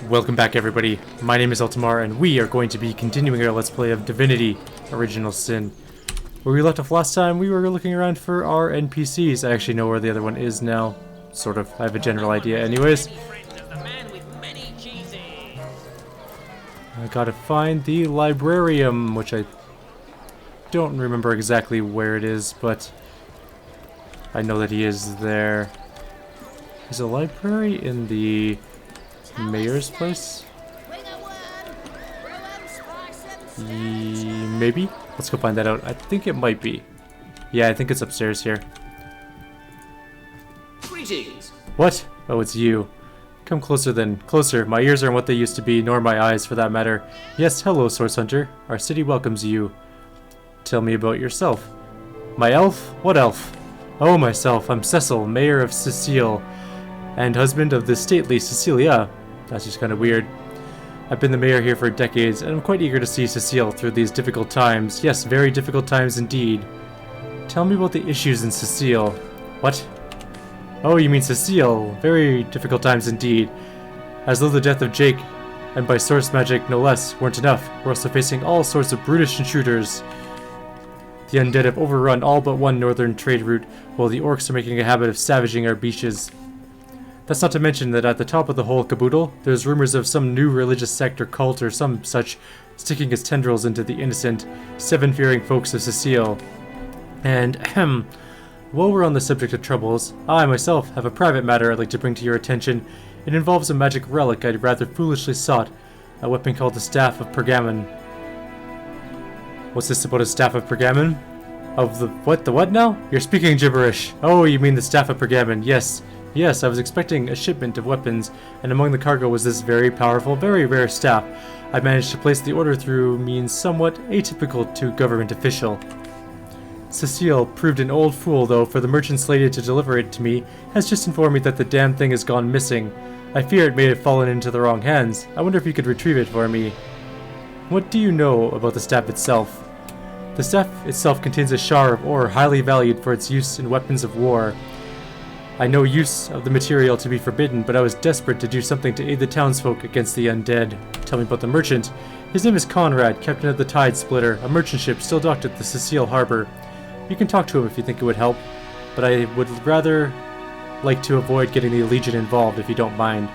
Welcome back, everybody. My name is Eltimar, and we are going to be continuing our Let's Play of Divinity, Original Sin. Where we left off last time, we were looking around for our NPCs. I actually know where the other one is now. Sort of. I have a general idea anyways. I gotta find the librarium, which I don't remember exactly where it is, but I know that he is there. Is a library in the mayor's place? Maybe? Let's go find that out. I think it might be. Yeah, I think it's upstairs here. Greetings. What? Oh, it's you. Come closer then. Closer. My ears aren't what they used to be, nor my eyes for that matter. Yes, hello, Source Hunter. Our city welcomes you. Tell me about yourself. My elf? What elf? Oh, myself. I'm Cecil, mayor of Cecil, and husband of the stately Cecilia. That's just kind of weird. I've been the mayor here for decades, and I'm quite eager to see Cecil through these difficult times. Yes, very difficult times indeed. Tell me about the issues in Cecil. What? Oh, you mean Cecil. Very difficult times indeed. As though the death of Jake, and by source magic no less, weren't enough. We're also facing all sorts of brutish intruders. The undead have overrun all but one northern trade route, while the orcs are making a habit of savaging our beaches. That's not to mention that at the top of the whole caboodle, there's rumors of some new religious sect or cult or some such sticking its tendrils into the innocent, seven-fearing folks of Cecil. And, while we're on the subject of troubles, I myself have a private matter I'd like to bring to your attention. It involves a magic relic I'd rather foolishly sought, a weapon called the Staff of Pergamon. What's this about a Staff of Pergamon? Of the what now? You're speaking gibberish. Oh, you mean the Staff of Pergamon, yes. Yes, I was expecting a shipment of weapons, and among the cargo was this very powerful, very rare staff. I managed to place the order through means somewhat atypical to government official. Cecile proved an old fool, though, for the merchant slated to deliver it to me has just informed me that the damn thing has gone missing. I fear it may have fallen into the wrong hands. I wonder if you could retrieve it for me. What do you know about the staff itself? The staff itself contains a shard of ore highly valued for its use in weapons of war. I know use of the material to be forbidden, but I was desperate to do something to aid the townsfolk against the undead. Tell me about the merchant. His name is Conrad, captain of the Tide Splitter, a merchant ship still docked at the Cecile harbor. You can talk to him if you think it would help, but I would rather like to avoid getting the Legion involved if you don't mind.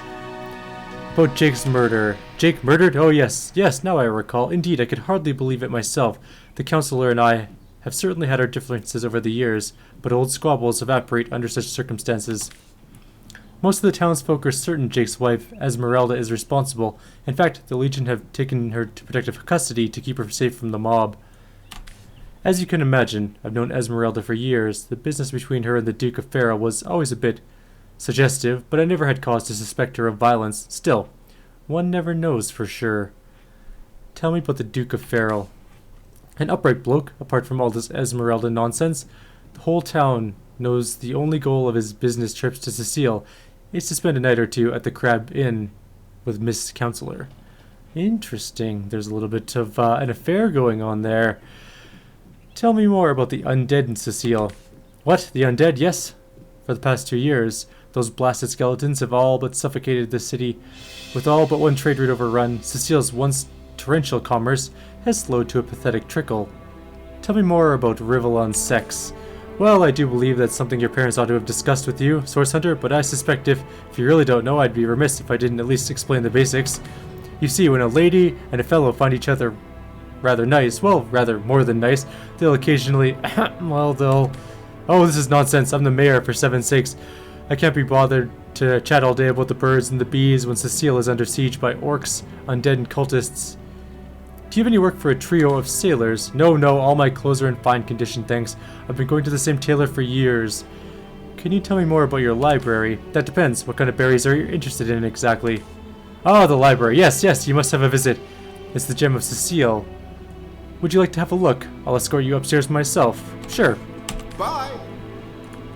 About Jake's murder. Jake murdered? Oh yes, now I recall. Indeed, I could hardly believe it myself. The counselor and I have certainly had our differences over the years, but old squabbles evaporate under such circumstances. Most of the townsfolk are certain Jake's wife, Esmeralda, is responsible. In fact, the Legion have taken her to protective custody to keep her safe from the mob. As you can imagine, I've known Esmeralda for years. The business between her and the Duke of Farrell was always a bit suggestive, but I never had cause to suspect her of violence. Still, one never knows for sure. Tell me about the Duke of Farrell. An upright bloke, apart from all this Esmeralda nonsense. The whole town knows the only goal of his business trips to Cecile is to spend a night or two at the Crab Inn with Miss Counselor. Interesting. There's a little bit of an affair going on there. Tell me more about the undead in Cecile. What? The undead? Yes. For the past 2 years, those blasted skeletons have all but suffocated the city. With all but one trade route overrun, Cecile's once torrential commerce has slowed to a pathetic trickle. Tell me more about Rivalon's sex. Well, I do believe that's something your parents ought to have discussed with you, Source Hunter, but I suspect if you really don't know, I'd be remiss if I didn't at least explain the basics. You see, when a lady and a fellow find each other rather nice, well, rather more than nice, they'll occasionally, oh, this is nonsense, I'm the mayor, for 7 sakes. I can't be bothered to chat all day about the birds and the bees when Cecile is under siege by orcs, undead, and cultists. Do you have any work for a trio of sailors? No, all my clothes are in fine condition, thanks. I've been going to the same tailor for years. Can you tell me more about your library? That depends. What kind of berries are you interested in exactly? Oh, the library. Yes, you must have a visit. It's the gem of Cecile. Would you like to have a look? I'll escort you upstairs myself. Sure. Bye.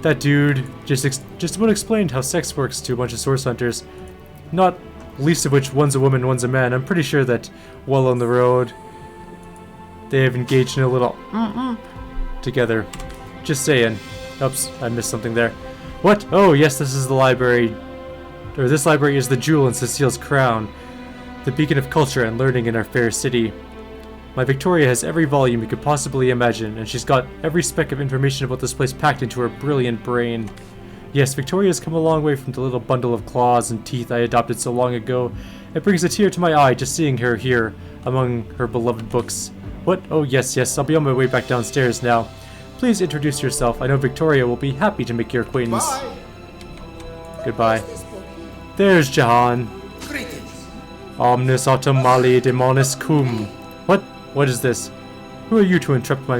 That dude just about explained how sex works to a bunch of source hunters. Not least of which one's a woman, one's a man. I'm pretty sure that while on the road, they have engaged in a little together. Just saying. Oops, I missed something there. What? Oh, yes, this is the library. This library is the jewel in Cecil's crown, the beacon of culture and learning in our fair city. My Victoria has every volume you could possibly imagine, and she's got every speck of information about this place packed into her brilliant brain. Yes, Victoria's come a long way from the little bundle of claws and teeth I adopted so long ago. It brings a tear to my eye just seeing her here, among her beloved books. What? Oh, yes, I'll be on my way back downstairs now. Please introduce yourself. I know Victoria will be happy to make your acquaintance. Bye. Goodbye. There's Jahan. Greetings. Omnis automali demonis cum. What? What is this? Who are you to interrupt my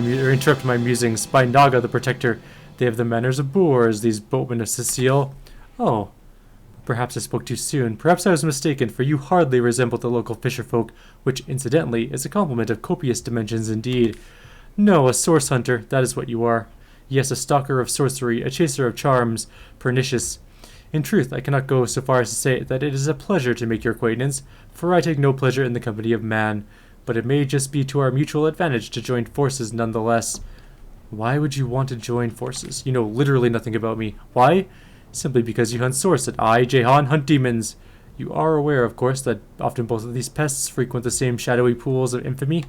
musings? By Naga the Protector. They have the manners of boors, these boatmen of Cecil. Oh. Perhaps I spoke too soon. Perhaps I was mistaken, for you hardly resemble the local fisherfolk, which, incidentally, is a compliment of copious dimensions indeed. No, a source hunter, that is what you are. Yes, a stalker of sorcery, a chaser of charms, pernicious. In truth, I cannot go so far as to say that it is a pleasure to make your acquaintance, for I take no pleasure in the company of man, but it may just be to our mutual advantage to join forces nonetheless. Why would you want to join forces? You know literally nothing about me. Why? Simply because you hunt source and I, Jahan, hunt demons. You are aware, of course, that often both of these pests frequent the same shadowy pools of infamy.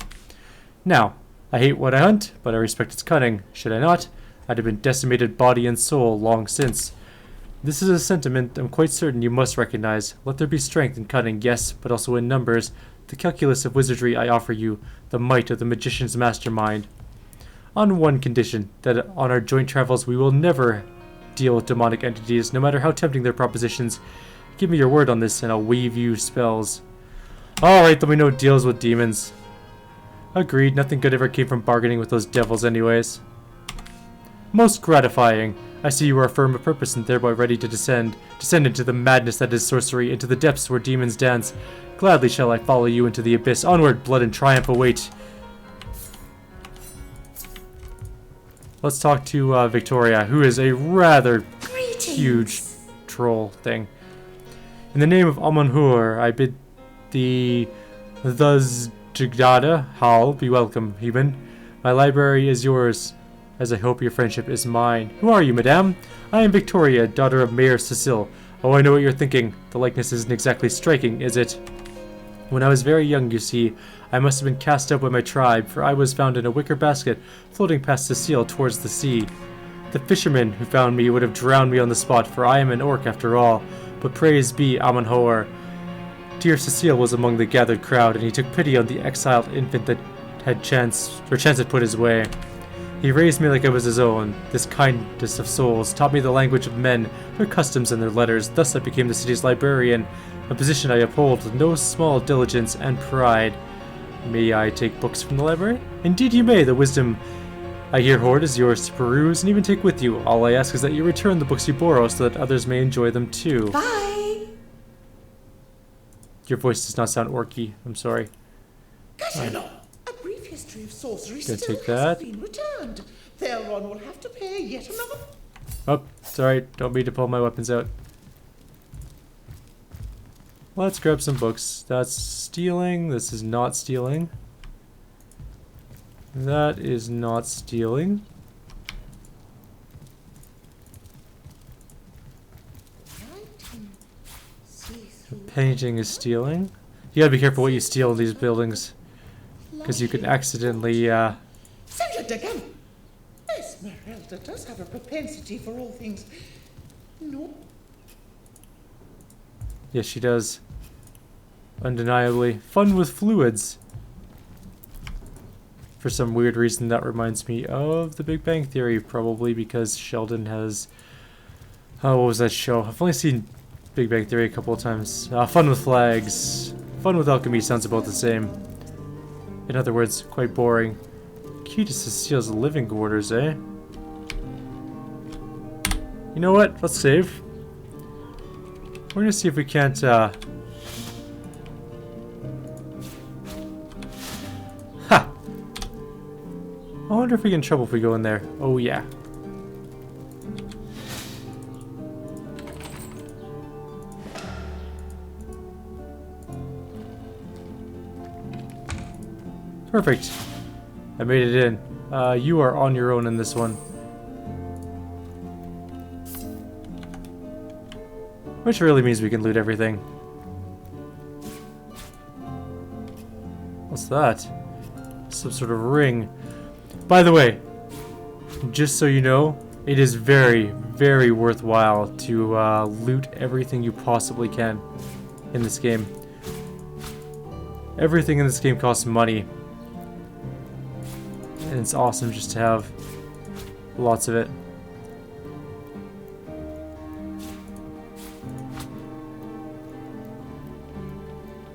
Now, I hate what I hunt, but I respect its cunning. Should I not, I'd have been decimated body and soul long since. This is a sentiment I'm quite certain you must recognize. Let there be strength in cunning, yes, but also in numbers. The calculus of wizardry I offer you, the might of the magician's mastermind. On one condition, that on our joint travels we will never deal with demonic entities, no matter how tempting their propositions. Give me your word on this, and I'll weave you spells. Alright, then we know deals with demons. Agreed, nothing good ever came from bargaining with those devils anyways. Most gratifying. I see you are firm of purpose and thereby ready to descend into the madness that is sorcery, into the depths where demons dance. Gladly shall I follow you into the abyss. Onward, blood and triumph await. Let's talk to Victoria, who is a rather huge troll thing. In the name of Amonhur, I bid the Jigdada Hal be welcome, human. My library is yours, as I hope your friendship is mine. Who are you, madame? I am Victoria, daughter of Mayor Cecil. Oh, I know what you're thinking. The likeness isn't exactly striking, is it? When I was very young, you see, I must have been cast out by my tribe, for I was found in a wicker basket floating past Cecil towards the sea. The fisherman who found me would have drowned me on the spot, for I am an orc after all. But praise be Amonhor. Dear Cecil was among the gathered crowd, and he took pity on the exiled infant that chance had put his way. He raised me like I was his own. This kindest of souls taught me the language of men, their customs and their letters. Thus I became the city's librarian, a position I uphold with no small diligence and pride. May I take books from the library? Indeed you may. The wisdom I here hoard is yours to peruse and even take with you. All I ask is that you return the books you borrow so that others may enjoy them too. Bye! Your voice does not sound orky. I'm sorry. A brief history of sorcery Gonna still take that. hasn't been returned. Theron will have to pay yet another. Oh, sorry. Don't mean to pull my weapons out. Let's grab some books. That's stealing. This is not stealing. That is not stealing. Painting is stealing. You gotta be careful what you steal in these buildings, because you can accidentally, Cedric again. Esmeralda does have a propensity for all things. No. Yes, she does. Undeniably. Fun with fluids. For some weird reason, that reminds me of The Big Bang Theory, probably because Sheldon has... Oh, what was that show? I've only seen Big Bang Theory a couple of times. Fun with flags. Fun with alchemy sounds about the same. In other words, quite boring. Key to Cecil's living quarters, eh? You know what? Let's save. We're gonna see if we can't, Ha! I wonder if we get in trouble if we go in there. Oh, yeah. Perfect. I made it in. You are on your own in this one. Which really means we can loot everything. What's that? Some sort of ring. By the way, just so you know, it is very, very worthwhile to loot everything you possibly can in this game. Everything in this game costs money. And it's awesome just to have lots of it.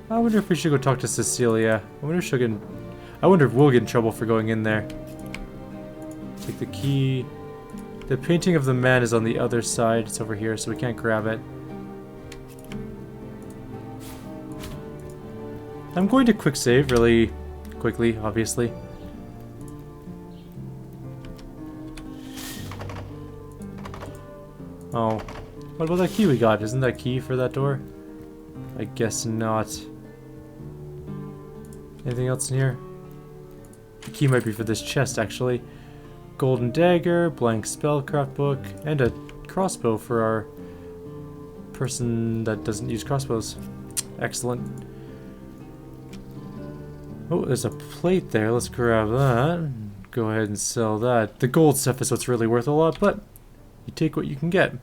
I wonder if we should go talk to Cecilia. I wonder if she'll get I wonder if we'll get in trouble for going in there. Take the key. The painting of the man is on the other side. It's over here, so we can't grab it. I'm going to quick save really quickly, obviously. Oh. What about that key we got? Isn't that key for that door? I guess not. Anything else in here? The key might be for this chest, actually. Golden dagger, blank spellcraft book, and a crossbow for our person that doesn't use crossbows. Excellent. Oh, there's a plate there. Let's grab that. Go ahead and sell that. The gold stuff is what's really worth a lot, but you take what you can get.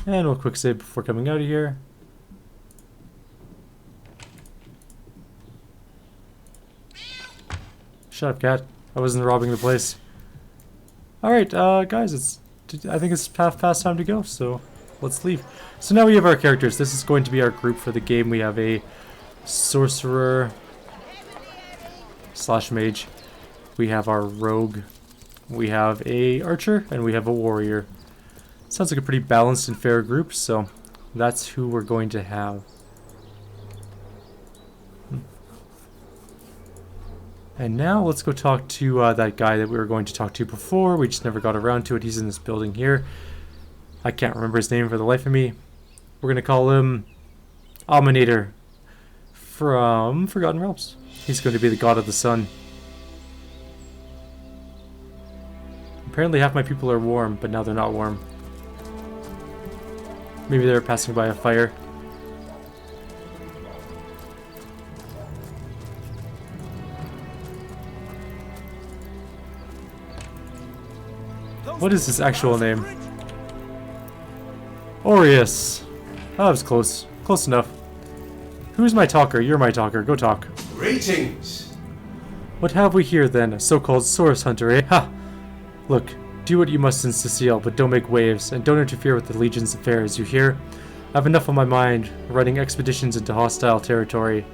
And we'll quick save before coming out of here. Shut up, cat. I wasn't robbing the place. Alright, guys, I think it's past time to go, so let's leave. So now we have our characters. This is going to be our group for the game. We have a sorcerer / mage. We have our rogue. We have a archer, and we have a warrior. Sounds like a pretty balanced and fair group, so that's who we're going to have. And now let's go talk to that guy that we were going to talk to before. We just never got around to it. He's in this building here. I can't remember his name for the life of me. We're going to call him Alminator from Forgotten Realms. He's going to be the god of the sun. Apparently half my people are warm, but now they're not warm. Maybe they're passing by a fire. What is his actual name? Aureus. Oh, that was close. Close enough. Who's my talker? You're my talker. Go talk. Greetings. What have we here then? A so-called source hunter, eh? Ha! Look, do what you must in Cecil, but don't make waves, and don't interfere with the Legion's affairs, you hear? I have enough on my mind, running expeditions into hostile territory.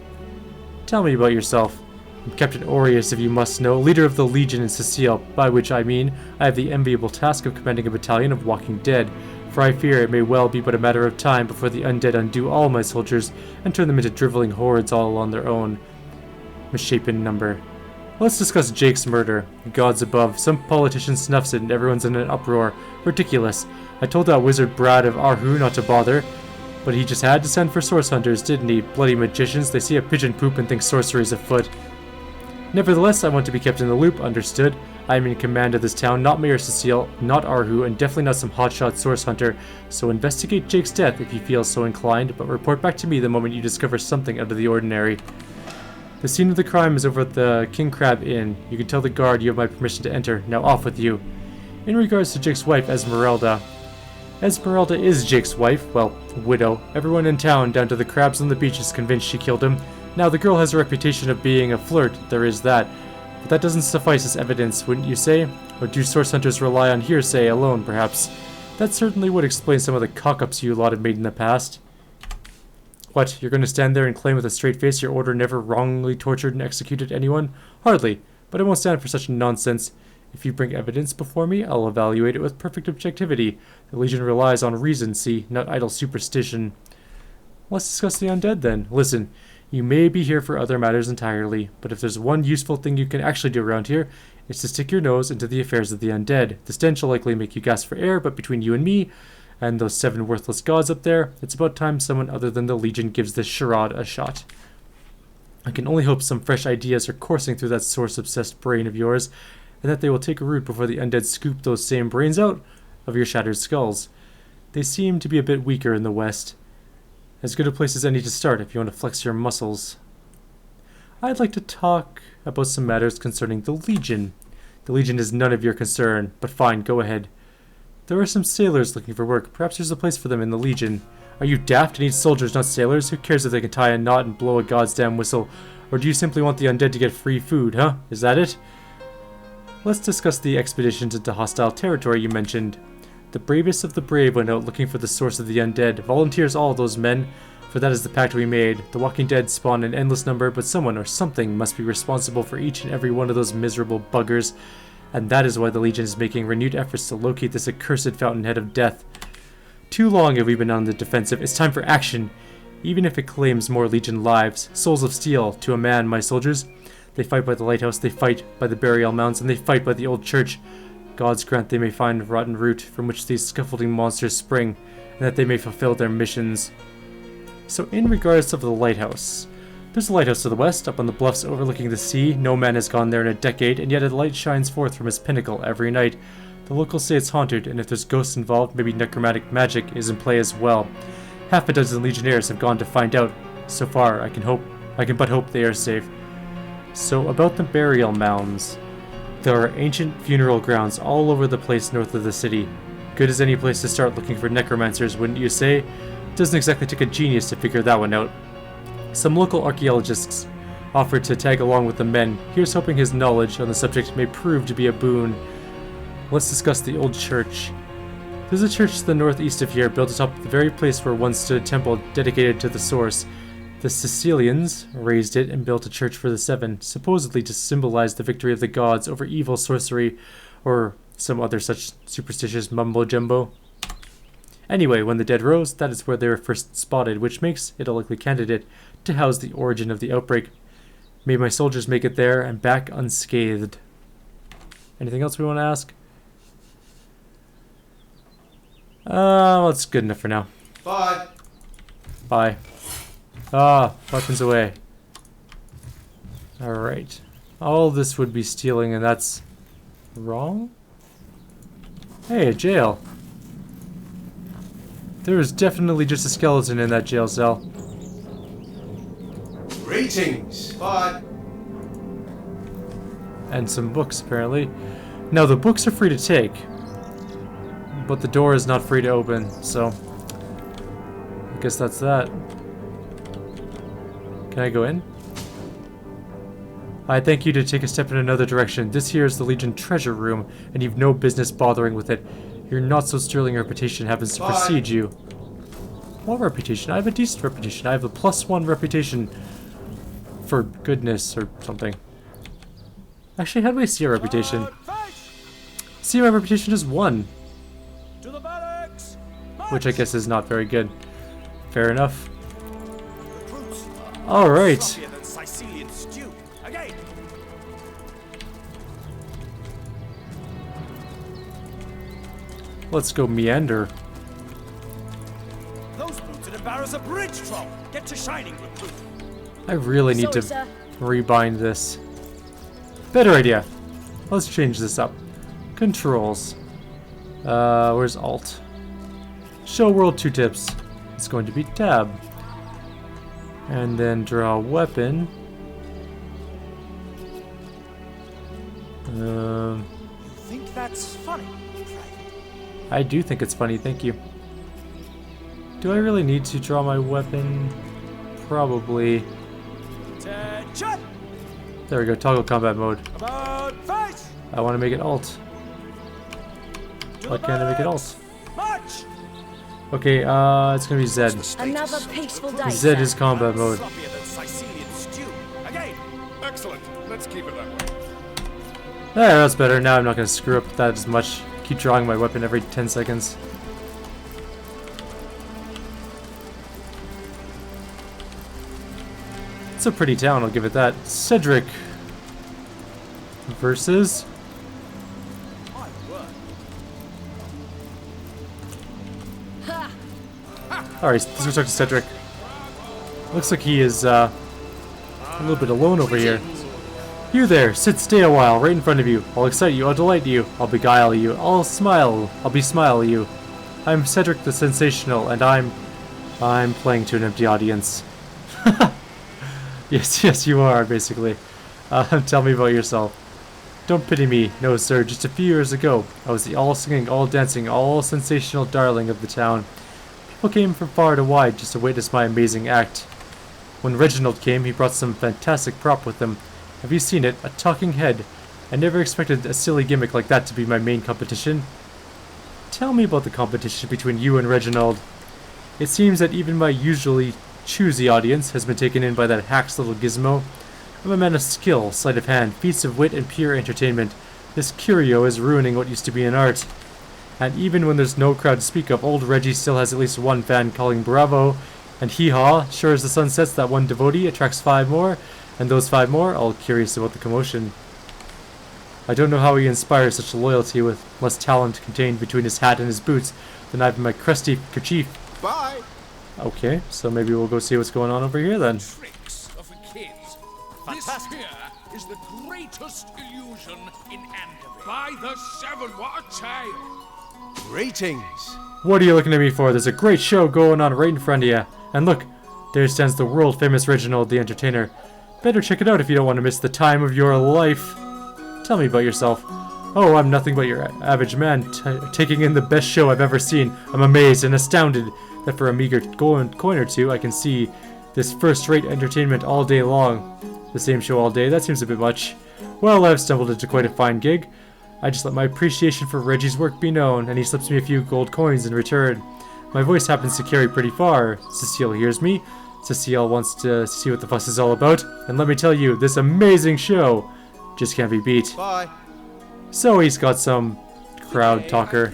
Tell me about yourself. I'm Captain Aureus, if you must know, leader of the Legion in Cecil, by which I mean, I have the enviable task of commanding a battalion of walking dead, for I fear it may well be but a matter of time before the undead undo all my soldiers and turn them into driveling hordes all on their own misshapen number. Let's discuss Jake's murder. Gods above, some politician snuffs it and everyone's in an uproar. Ridiculous. I told that wizard Brad of Arhu not to bother, but he just had to send for source hunters, didn't he? Bloody magicians, they see a pigeon poop and think sorcery's afoot. Nevertheless, I want to be kept in the loop, understood? I am in command of this town, not Mayor Cecil, not Arhu, and definitely not some hotshot source hunter, so investigate Jake's death if you feel so inclined, but report back to me the moment you discover something out of the ordinary. The scene of the crime is over at the King Crab Inn. You can tell the guard you have my permission to enter. Now off with you. In regards to Jake's wife, Esmeralda. Esmeralda is Jake's wife, well, widow. Everyone in town, down to the crabs on the beach, is convinced she killed him. Now, the girl has a reputation of being a flirt, there is that. But that doesn't suffice as evidence, wouldn't you say? Or do source hunters rely on hearsay alone, perhaps? That certainly would explain some of the cock-ups you lot have made in the past. What, you're going to stand there and claim with a straight face your order never wrongly tortured and executed anyone? Hardly, but I won't stand for such nonsense. If you bring evidence before me, I'll evaluate it with perfect objectivity. The Legion relies on reason, see, not idle superstition. Let's discuss the undead then. Listen, you may be here for other matters entirely, but if there's one useful thing you can actually do around here, it's to stick your nose into the affairs of the undead. The stench will likely make you gasp for air, but between you and me, and those 7 worthless gods up there, it's about time someone other than the Legion gives this charade a shot. I can only hope some fresh ideas are coursing through that source-obsessed brain of yours, and that they will take root before the undead scoop those same brains out of your shattered skulls. They seem to be a bit weaker in the west. As good a place as any to start if you want to flex your muscles. I'd like to talk about some matters concerning the Legion. The Legion is none of your concern, but fine, go ahead. There are some sailors looking for work. Perhaps there's a place for them in the Legion. Are you daft to need soldiers, not sailors? Who cares if they can tie a knot and blow a goddamn whistle? Or do you simply want the undead to get free food, huh? Is that it? Let's discuss the expeditions into hostile territory you mentioned. The bravest of the brave went out looking for the source of the undead. Volunteers all those men, for that is the pact we made. The walking dead spawn an endless number, but someone or something must be responsible for each and every one of those miserable buggers. And that is why the Legion is making renewed efforts to locate this accursed fountainhead of death. Too long have we been on the defensive. It's time for action. Even if it claims more Legion lives. Souls of steel, to a man, my soldiers. They fight by the lighthouse, they fight by the burial mounds, and they fight by the old church. Gods grant they may find rotten root from which these scaffolding monsters spring, and that they may fulfill their missions. So in regards to the lighthouse, there's a lighthouse to the west, up on the bluffs overlooking the sea. No man has gone there in a decade, and yet a light shines forth from its pinnacle every night. The locals say it's haunted, and if there's ghosts involved, maybe necromantic magic is in play as well. Half a dozen legionnaires have gone to find out. So far, I can but hope they are safe. So about the burial mounds. There are ancient funeral grounds all over the place north of the city. Good as any place to start looking for necromancers, wouldn't you say? Doesn't exactly take a genius to figure that one out. Some local archaeologists offered to tag along with the men. Here's hoping his knowledge on the subject may prove to be a boon. Let's discuss the old church. There's a church to the northeast of here, built atop the very place where once stood a temple dedicated to the source. The Cecilians raised it and built a church for the Seven, supposedly to symbolize the victory of the gods over evil sorcery, or some other such superstitious mumbo-jumbo. Anyway, when the dead rose, that is where they were first spotted, which makes it a likely candidate to house the origin of the outbreak. May my soldiers make it there and back unscathed. Anything else we want to ask? That's good enough for now. Bye. Bye. Ah, weapons away. Alright. All this would be stealing, and that's wrong? Hey, a jail. There is definitely just a skeleton in that jail cell. Greetings. Bye. And some books, apparently. Now, the books are free to take, but the door is not free to open, so I guess that's that. Can I go in? I thank you to take a step in another direction. This here is the Legion treasure room, and you've no business bothering with it. Your not-so-sterling reputation happens to precede you. What reputation? I have a decent reputation. I have a +1 reputation for goodness or something. Actually, how do I see a reputation? See, my reputation is 1. Which I guess is not very good. Fair enough. Alright. Let's go meander. Those boots would embarrass a bridge troll. Get to shining, recruit. I really need to rebind this. Better idea. Let's change this up. Controls. Where's Alt? Show world 2 tips. It's going to be tab. And then draw a weapon. You think that's funny? I do think it's funny, thank you. Do I really need to draw my weapon? Probably. Attention! There we go, toggle combat mode. About face! I want to make it alt. Why can't I make it alt? March! Okay, it's gonna be Z. Another peaceful day. Z is combat mode. Sloppier than Sicilian stew. Again. Excellent. Let's keep it that way. There, that's better. Now I'm not gonna screw up that as much. Keep drawing my weapon every 10 seconds. It's a pretty town, I'll give it that. Cedric versus My word. Alright, let's go talk to Cedric. Looks like he is a little bit alone over here. You there, stay a while, right in front of you. I'll excite you, I'll delight you, I'll beguile you, I'll besmile you. I'm Cedric the Sensational, and I'm playing to an empty audience. Yes, you are, basically. Tell me about yourself. Don't pity me, no sir, just a few years ago, I was the all-singing, all-dancing, all-sensational darling of the town. People came from far and wide just to witness my amazing act. When Reginald came, he brought some fantastic prop with him. Have you seen it? A talking head. I never expected a silly gimmick like that to be my main competition. Tell me about the competition between you and Reginald. It seems that even my usually choosy audience has been taken in by that hack's little gizmo. I'm a man of skill, sleight of hand, feats of wit, and pure entertainment. This curio is ruining what used to be an art. And even when there's no crowd to speak of, old Reggie still has at least one fan calling bravo, and hee-haw, sure as the sun sets, that one devotee attracts 5 more, and those 5 more, all curious about the commotion. I don't know how he inspires such loyalty with less talent contained between his hat and his boots than I've in my crusty kerchief. Bye. Okay, so maybe we'll go see what's going on over here then. Tricks of the kids. Fantastic. This here is the greatest illusion in Andover. By the 7, what a tale! Greetings. What are you looking at me for? There's a great show going on right in front of you. And look, there stands the world-famous Reginald the Entertainer. Better check it out if you don't want to miss the time of your life. Tell me about yourself. Oh, I'm nothing but your average man, taking in the best show I've ever seen. I'm amazed and astounded that for a meager coin or two, I can see this first-rate entertainment all day long. The same show all day, that seems a bit much. Well, I've stumbled into quite a fine gig. I just let my appreciation for Reggie's work be known, and he slips me a few gold coins in return. My voice happens to carry pretty far. Cecil hears me. Cecil wants to see what the fuss is all about, and let me tell you, this amazing show just can't be beat. Bye. So he's got some crowd talker.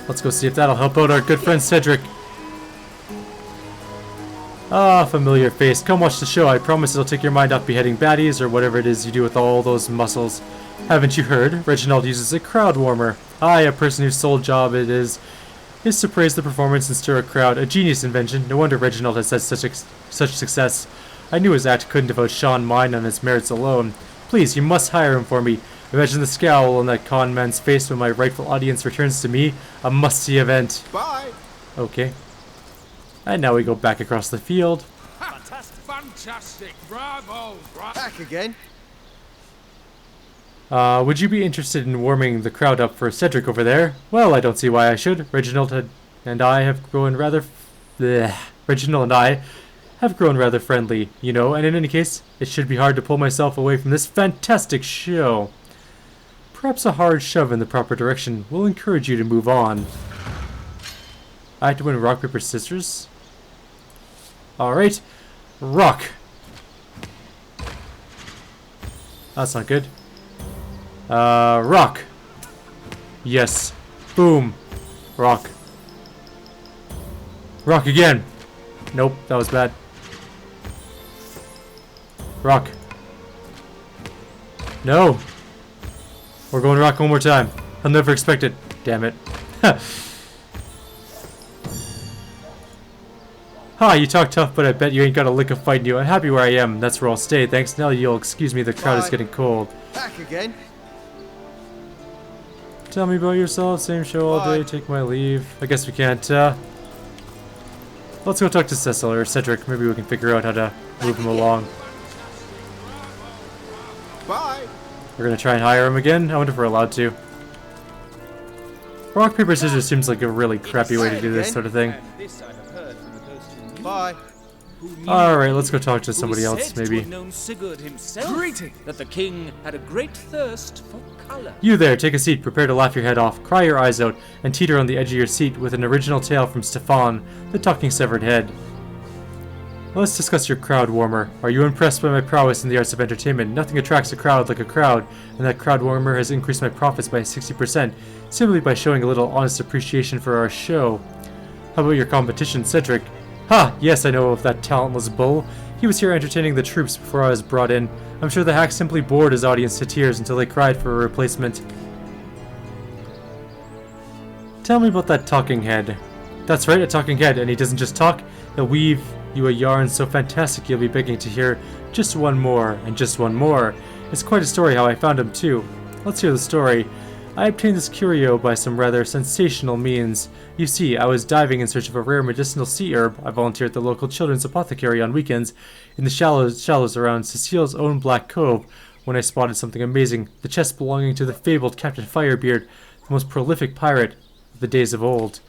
Let's go see if that'll help out our good friend Cedric. Ah, familiar face. Come watch the show. I promise it'll take your mind off beheading baddies or whatever it is you do with all those muscles. Haven't you heard? Reginald uses a crowd warmer. I, a person whose sole job it is to praise the performance and stir a crowd. A genius invention. No wonder Reginald has had such success. I knew his act couldn't have outshone mine on its merits alone. Please, you must hire him for me. Imagine the scowl on that con man's face when my rightful audience returns to me. A must-see event. Bye. Okay. And now we go back across the field. Fantastic! Bravo! Back again. Would you be interested in warming the crowd up for Cedric over there? Well, I don't see why I should. Reginald and I have grown rather friendly, you know, and in any case, it should be hard to pull myself away from this fantastic show. Perhaps a hard shove in the proper direction will encourage you to move on. I have to win rock, paper, scissors. Alright. Rock. That's not good. Rock. Yes. Boom. Rock. Rock again. Nope, that was bad. Rock. No. We're going rock one more time. I'll never expect it. Damn it. Ha, you talk tough, but I bet you ain't got a lick of fight in you. I'm happy where I am. That's where I'll stay. Thanks. Now you'll excuse me. The crowd is getting cold. Back again. Tell me about yourself. Same show all day. Take my leave. I guess we can't, let's go talk to Cecil or Cedric. Maybe we can figure out how to move him along. Bye. We're gonna try and hire him again. I wonder if we're allowed to. Rock, paper, scissors seems like a really crappy way to do this sort of thing. Bye. Alright, let's go talk to somebody else, maybe. Greeting. That the king had a great thirst for color. You there, take a seat, prepare to laugh your head off, cry your eyes out, and teeter on the edge of your seat with an original tale from Stefan, the talking severed head. Let's discuss your crowd warmer. Are you impressed by my prowess in the arts of entertainment? Nothing attracts a crowd like a crowd, and that crowd warmer has increased my profits by 60%, simply by showing a little honest appreciation for our show. How about your competition, Cedric? Ha! Yes, I know of that talentless bull. He was here entertaining the troops before I was brought in. I'm sure the hack simply bored his audience to tears until they cried for a replacement. Tell me about that talking head. That's right, a talking head, and he doesn't just talk, he'll weave you a yarn so fantastic you'll be begging to hear just one more, and just one more. It's quite a story how I found him too. Let's hear the story. I obtained this curio by some rather sensational means. You see, I was diving in search of a rare medicinal sea herb. I volunteered at the local children's apothecary on weekends in the shallows around Cecil's own Black Cove when I spotted something amazing, the chest belonging to the fabled Captain Firebeard, the most prolific pirate of the days of old.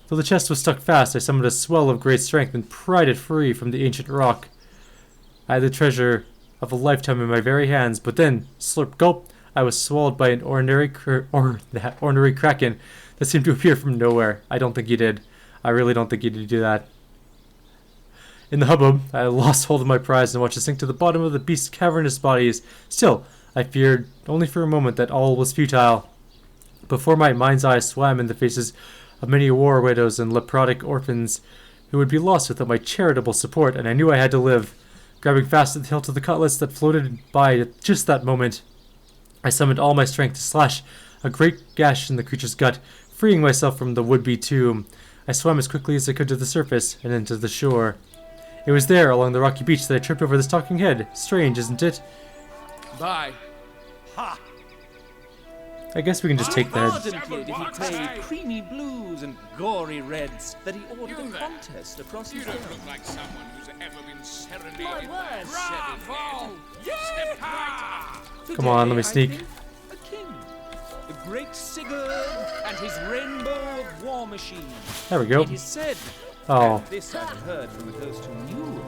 Though the chest was stuck fast, I summoned a swell of great strength and pried it free from the ancient rock. I had the treasure of a lifetime in my very hands, but then, slurp gulp, I was swallowed by an ordinary kraken that seemed to appear from nowhere. I don't think he did. I really don't think he did do that. In the hubbub, I lost hold of my prize and watched it sink to the bottom of the beast's cavernous bodies. Still, I feared only for a moment that all was futile. Before my mind's eye swam in the faces of many war widows and leprotic orphans who would be lost without my charitable support, and I knew I had to live. Grabbing fast at the hilt of the cutlass that floated by at just that moment, I summoned all my strength to slash a great gash in the creature's gut, freeing myself from the would-be tomb. I swam as quickly as I could to the surface and into the shore. It was there, along the rocky beach, that I tripped over this talking head. Strange, isn't it? Bye. Ha! I guess we can just take the head. Ardently did he crave creamy blues and gory reds that he ordered You a there. contest across You his don't realm. look like someone who's ever been serenaded My by a word. seven-head. Step right up. Come on, let me Today, sneak. I think, a king. The great Sigurd and his rainbow of war machine. There we go. It is said, Oh, and this I've heard from a ghost who knew.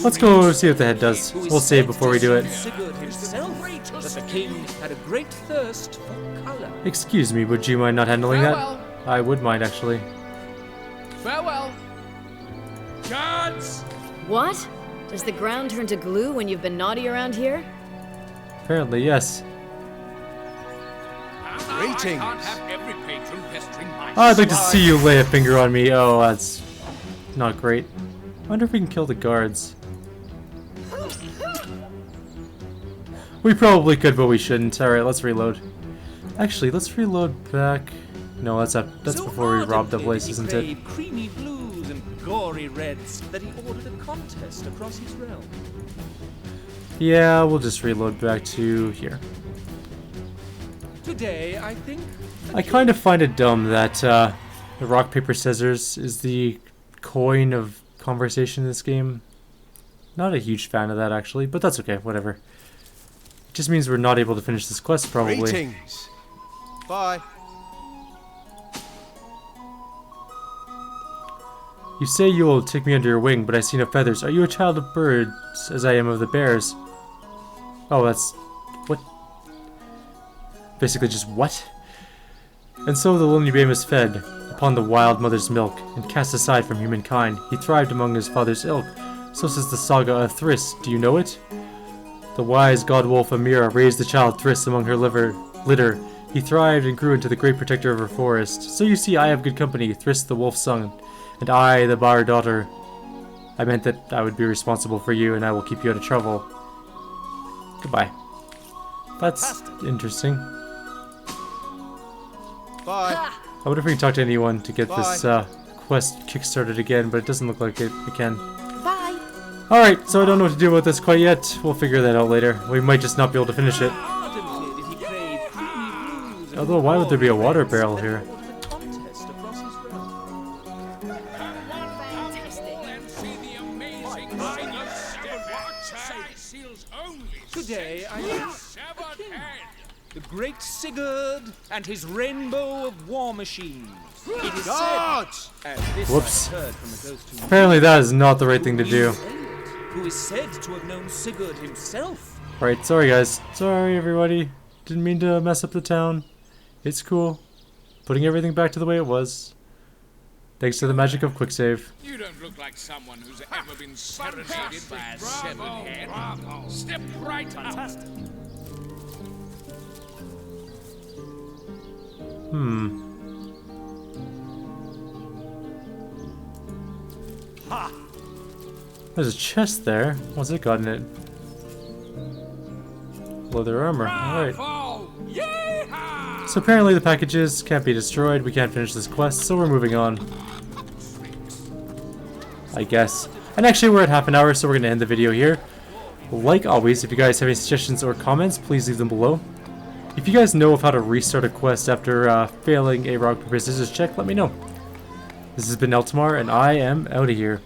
let's go see what the head does. Who is We'll save said before to we do it. Sigurd himself that the king had a great thirst for color. Excuse me, would you mind not handling that? Farewell. I would mind, actually. Farewell. Guards! What? Does the ground turn to glue when you've been naughty around here? Apparently, yes. Greetings. I can't have every patron pestering my Oh, I'd like to see you lay a finger on me. Oh, that's not great. I wonder if we can kill the guards. We probably could, but we shouldn't. Alright, let's reload. Actually, let's reload back. No, that's So before we rob the ardently place, did he isn't it? crave creamy blues and gory reds that he ordered a contest across his realm. Yeah, we'll just reload back to here. Today, I think. I kind of find it dumb that the rock, paper, scissors is the coin of conversation in this game. Not a huge fan of that, actually, but that's okay, whatever. It just means we're not able to finish this quest, probably. Greetings. Bye. You say you will take me under your wing, but I see no feathers. Are you a child of birds, as I am of the bears? Oh, that's... what? Basically just what? And so the lonely babe is fed upon the wild mother's milk, and cast aside from humankind. He thrived among his father's ilk. So says the saga of Thriss. Do you know it? The wise god-wolf Amira raised the child Thriss among her litter. He thrived and grew into the great protector of her forest. So you see, I have good company, Thriss the wolf's son, and I, the bar daughter. I meant that I would be responsible for you, and I will keep you out of trouble. Goodbye. That's interesting. Bye. I wonder if we can talk to anyone to get this quest kickstarted again, but it doesn't look like we can. Bye. Alright, so I don't know what to do about this quite yet. We'll figure that out later. We might just not be able to finish it. Ardently did he crave creamy blues and Although, why would there be a gory water reds barrel that he here? ordered a contest across his realm. And see the amazing ring of Cecil's only Today, I think severed head. the great Sigurd and his rainbow of war machines. It is Guards! said, and this Whoops. I've heard from a ghost who Apparently that is not the right thing to do. who is said to have known Sigurd himself. Right, sorry guys. Sorry everybody. Didn't mean to mess up the town. It's cool. Putting everything back to the way it was. Thanks to the magic of quick save. You don't look like someone who's ever been serenaded by a severed head. Step right up. There's a chest there. What's it got in it? Leather armor. Alright. Bravo! Yeehaw! So apparently the packages can't be destroyed. We can't finish this quest, so we're moving on. I guess. And actually, we're at half an hour, so we're going to end the video here. Like always, if you guys have any suggestions or comments, please leave them below. If you guys know of how to restart a quest after failing a rock, paper, scissors check, let me know. This has been Eltimar, and I am out of here.